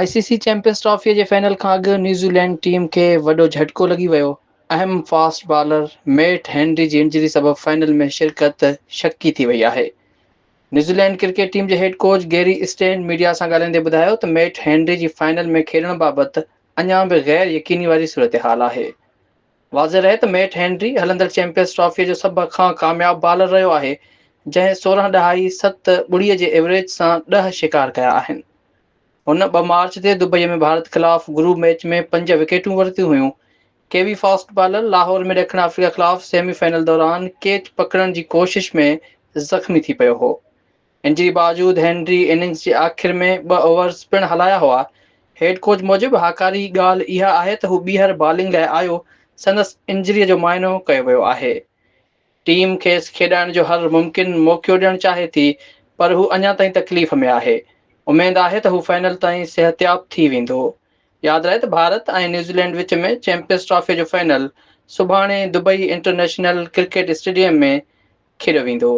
ICC champions trophy जे final खां अॻु New Zealand team खे वॾो झटको लॻी वियो। अहम फास्ट बॉलर मेट हेनरी जी इंजरी सबबि फाइनल में शिरकत शकी थी वई आहे। न्यूज़ीलैंड क्रिकेट टीम जे हेड कोच गैरी स्टेन मीडिया सां ॻाल्हाईंदे ॿुधायो त मेट हेनरी जी फाइनल में खेॾण बाबति अञा बि गैर यकीनी वारी सूरत-हाल आहे। वाज़ेह रहे त मेट हेनरी हलंदड़ चैंपियंस ट्रॉफी जो सभ खां कामयाब बॉलर रहियो आहे, जंहिं 16 दहाई 7 ॿुड़ीअ जे एवरेज सां 10 शिकार कया आहिनि। हुन 2 मार्च ते दुबई में भारत ख़िलाफ़ ग्रुप मैच में 5 विकेटूं वरितियूं हुयूं। केवी फास्ट बॉलर लाहौर में ॾखण अफ्रीका ख़िलाफ़ सेमीफाइनल दौरान कैच पकड़ण जी कोशिश में ज़ख़्मी थी पियो हो। इंजरी बावजूदि हेनरी इनिंग्स जे आख़िर में 2 ओवर्स पिणु हलाया हुआ। हेड कोच मूजिबि हाकारी ॻाल्हि इहा आहे त हू ॿीहर बॉलिंग लाइ आयो, संदसि इंजरीअ जो मुआइनो कयो वियो आहे। टीम खेसि खेॾाइण जो हर मुमकिन मौक़ो ॾियणु चाहे थी, पर हू अञा ताईं तकलीफ़ में आहे। उमेद आहे त हू फाइनल ताईं सिहतयाब थी वेंदो। यादि रहे त भारत ऐं न्यूज़ीलैंड विच में चैंपियंस ट्रॉफी जो फाइनल सुभाणे दुबई इंटरनेशनल क्रिकेट स्टेडियम में खेॾियो वेंदो।